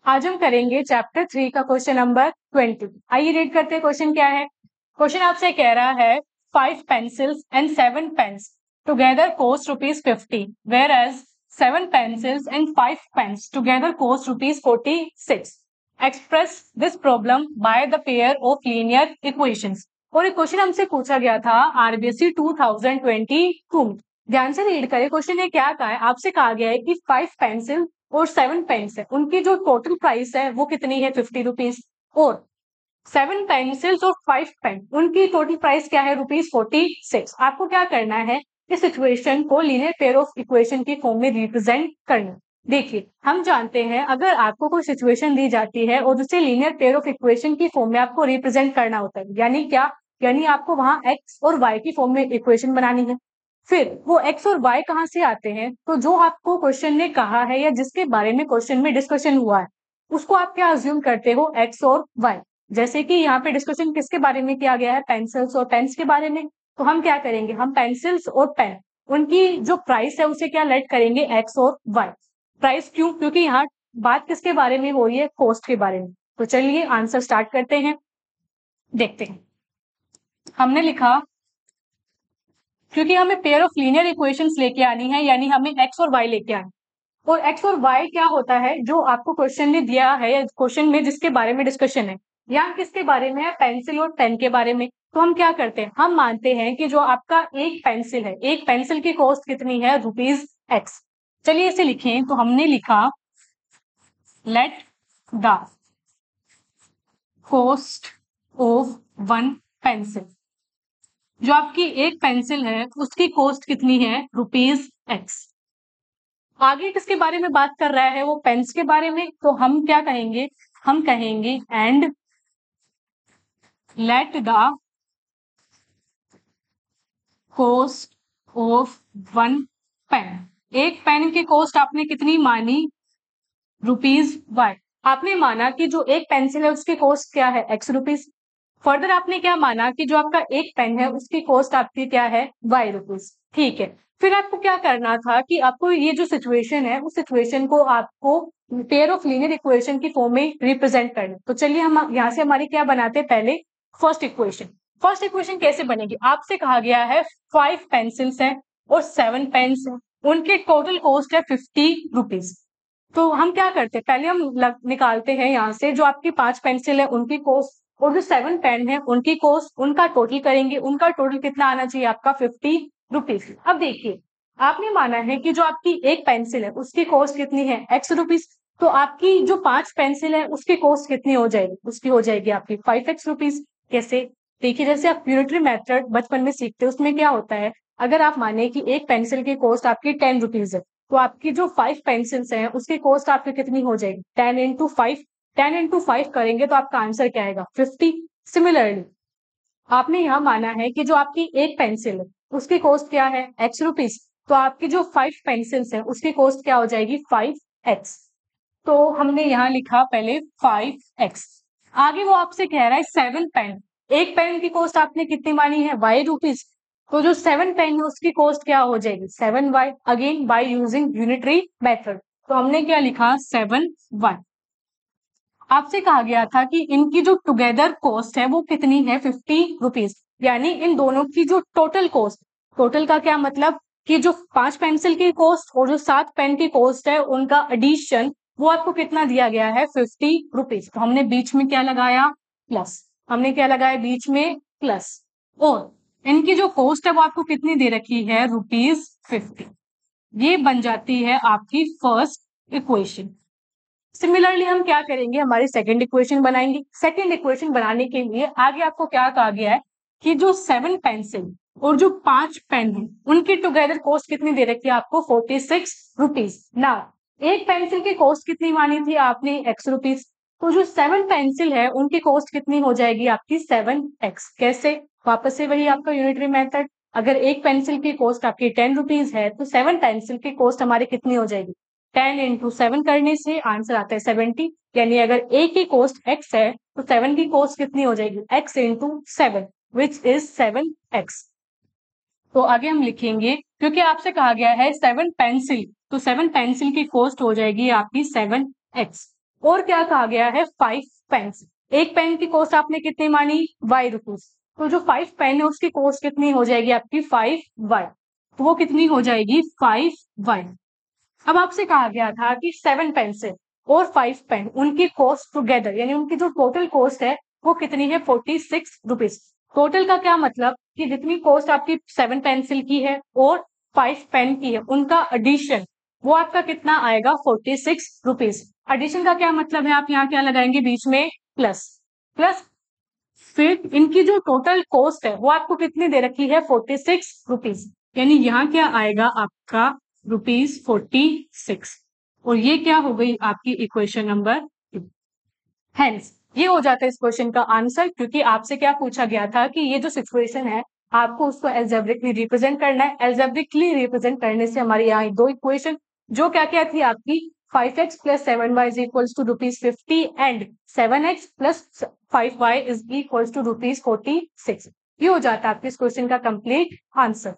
आज हम करेंगे चैप्टर 3 का क्वेश्चन नंबर 20। आइए रीड करते हैं क्वेश्चन क्या है। क्वेश्चन आपसे कह रहा है 5 pencils and 7 pens together cost rupees 50, whereas 7 pencils and 5 pens together cost rupees 46. Express this problem by the pair of linear equations. और ये क्वेश्चन हमसे पूछा गया था आरबीएससी 2022 में। ध्यान से रीड करें, क्वेश्चन ने क्या कहा है। आपसे कहा गया है कि 5 पेंसिल और 7 पेन्स है, उनकी जो टोटल प्राइस है वो कितनी है 50 रुपीज, और 7 पेंसिल्स और 5 पेन उनकी टोटल प्राइस क्या है रुपीज 46। आपको क्या करना है, इस इक्वेशन को लीनियर पेयर ऑफ इक्वेशन की फॉर्म में रिप्रेजेंट करना। देखिए, हम जानते हैं अगर आपको कोई सिचुएशन दी जाती है और उसे लीनियर पेयर ऑफ इक्वेशन की फॉर्म में आपको रिप्रेजेंट करना होता है, यानी क्या, यानी आपको वहां एक्स और वाई की फॉर्म में इक्वेशन बनानी है। फिर वो एक्स और वाई कहाँ से आते हैं, तो जो आपको क्वेश्चन ने कहा है या जिसके बारे में क्वेश्चन में डिस्कशन हुआ है उसको आप क्या अज्यूम करते हो, एक्स और वाई। जैसे कि यहाँ पे डिस्कशन किसके बारे में किया गया है, पेंसिल्स और पेन्स के बारे में। तो हम क्या करेंगे, हम पेंसिल्स और पेन उनकी जो प्राइस है उसे क्या लेट करेंगे, एक्स और वाई। प्राइस क्यों, क्योंकि यहाँ बात किसके बारे में हो रही है, कॉस्ट के बारे में। तो चलिए आंसर स्टार्ट करते हैं। देखते हैं, हमने लिखा क्योंकि हमें पेयर ऑफ लीनियर इक्वेशंस लेके आनी है, यानी हमें एक्स और वाई लेके आनी। और एक्स और वाई क्या होता है, जो आपको क्वेश्चन ने दिया है या क्वेश्चन में जिसके बारे में डिस्कशन है, यहाँ किसके बारे में है, पेंसिल और पेन के बारे में। तो हम क्या करते हैं, हम मानते हैं कि जो आपका एक पेंसिल है, एक पेंसिल की कॉस्ट कितनी है, रुपीज एक्स। चलिए इसे लिखें, तो हमने लिखा late the cost of one pencil, जो आपकी एक पेंसिल है उसकी कॉस्ट कितनी है, रुपीज एक्स। आगे किसके बारे में बात कर रहा है, वो पेन्स के बारे में। तो हम क्या कहेंगे, हम कहेंगे and let the cost of one pen, एक पेन की कॉस्ट आपने कितनी मानी, रुपीज वाई। आपने माना कि जो एक पेंसिल है उसकी कॉस्ट क्या है, एक्स रुपीज। फर्दर आपने क्या माना कि जो आपका एक पेन है उसकी कॉस्ट आपकी क्या है, वाई रुपीज। ठीक है, फिर आपको क्या करना था कि आपको ये जो सिचुएशन है उस सिचुएशन को आपको पेयर ऑफ लीनियर इक्वेशन की फॉर्म में रिप्रेजेंट करना। तो चलिए हम यहाँ से हमारी क्या बनाते हैं, पहले फर्स्ट इक्वेशन। फर्स्ट इक्वेशन कैसे बनेगी, आपसे कहा गया है 5 पेंसिल्स हैं और 7 पेन्स हैं, उनके टोटल कॉस्ट है 50 रुपीज। तो हम क्या करते हैं, पहले हम निकालते हैं यहाँ से जो आपकी 5 पेंसिल है उनकी कॉस्ट और जो 7 पेन है उनकी कॉस्ट, उनका टोटल करेंगे। उनका टोटल कितना आना चाहिए, आपका 50 रुपीज। अब देखिए, आपने माना है कि जो आपकी एक पेंसिल है उसकी कॉस्ट कितनी है, एक्स रुपीज। तो आपकी जो 5 पेंसिल है उसकी कॉस्ट कितनी हो जाएगी, उसकी हो जाएगी आपकी 5x रुपीज। कैसे, देखिए जैसे आप यूनिटरी मेथड बचपन में सीखते हैं उसमें क्या होता है, अगर आप माने कि एक पेंसिल की कॉस्ट आपकी 10 रुपीज है, तो आपकी जो 5 पेंसिल्स हैं उसकी कॉस्ट आपकी कितनी हो जाएगी, 10 इंटू 5। 10 इंटू 5 करेंगे तो आपका आंसर क्या आएगा, 50। सिमिलरली आपने यहाँ माना है कि जो आपकी एक पेंसिल है उसकी कॉस्ट क्या है, एक्स रुपीज। तो आपकी जो 5 पेंसिल्स है उसकी कॉस्ट क्या हो जाएगी, 5x। तो हमने यहाँ लिखा पहले 5x। आगे वो आपसे कह रहा है 7 पेन, एक पेन की कॉस्ट आपने कितनी मानी है, y रुपीज। तो जो 7 पेन है उसकी कॉस्ट क्या हो जाएगी, 7y, again by using unitary method. तो हमने क्या लिखा, 7y। आपसे कहा गया था कि इनकी जो टुगेदर कॉस्ट है वो कितनी है, 50 रुपीज। यानी इन दोनों की जो टोटल कॉस्ट, टोटल का क्या मतलब कि जो 5 पेंसिल की कॉस्ट और जो 7 पेन की कॉस्ट है उनका एडिशन, वो आपको कितना दिया गया है, 50 रुपीज। तो हमने बीच में क्या लगाया, प्लस। हमने क्या लगाया, बीच में प्लस। और इनकी जो कॉस्ट है वो आपको कितनी दे रखी है, रुपीज 50। ये बन जाती है आपकी फर्स्ट इक्वेशन। सिमिलरली हम क्या करेंगे, हमारी सेकंड इक्वेशन बनाएंगे। सेकंड इक्वेशन बनाने के लिए आगे आपको क्या कहा गया है कि जो 7 पेंसिल और जो 5 पेन है उनकी टुगेदर कॉस्ट कितनी दे रखी है आपको, 46 रुपीज। ना, एक पेंसिल की कॉस्ट कितनी मानी थी आपने, एक्स रुपीज। तो जो 7 पेंसिल है उनकी कॉस्ट कितनी हो जाएगी आपकी, 7x। कैसे, वापस से वही आपका यूनिटरी मेथड। अगर एक पेंसिल की कॉस्ट आपकी 10 रुपीज है तो 7 पेंसिल की कॉस्ट हमारी कितनी हो जाएगी, 10 इंटू 7 करने से आंसर आता है 70। यानी अगर ए की कॉस्ट x है तो 7 की कॉस्ट कितनी हो जाएगी, x into 7, which is 7x। तो आगे हम लिखेंगे, क्योंकि आपसे कहा गया है 7 पेंसिल, तो 7 पेंसिल की कॉस्ट हो जाएगी आपकी 7x। और क्या कहा गया है 5 पेन्स। एक पेन की कॉस्ट आपने कितनी मानी y रुपीज, तो जो 5 पेन है उसकी कॉस्ट कितनी हो जाएगी आपकी 5y, तो वो कितनी हो जाएगी 5y। अब आपसे कहा गया था कि 7 पेंसिल और 5 पेन उनकी कॉस्ट टुगेदर यानी उनकी जो टोटल कॉस्ट है वो कितनी है 46 रुपीज। टोटल का क्या मतलब कि जितनी कॉस्ट आपकी 7 पेंसिल की है और 5 पेन की है उनका एडिशन वो आपका कितना आएगा 46 रुपीज। एडिशन का क्या मतलब है, आप यहाँ क्या लगाएंगे बीच में प्लस, प्लस फिर इनकी जो टोटल कॉस्ट है वो आपको कितनी दे रखी है 46 रुपीज, यानी यहाँ क्या आएगा आपका ₹46 और ये क्या हो गई आपकी इक्वेशन नंबर 2। हेंस ये हो जाता है इस क्वेश्चन का आंसर, क्योंकि आपसे क्या पूछा गया था कि ये जो सिचुएशन है आपको उसको एल्जेब्रिकली रिप्रेजेंट करना है। एल्जेब्रिकली रिप्रेजेंट करने से हमारी यहाँ दो इक्वेशन जो क्या क्या थी आपकी 5x plus 7y is equals to ₹50 and 7x plus 5y is equals to ₹46। ये हो जाता है आपके इस क्वेश्चन का कंप्लीट आंसर।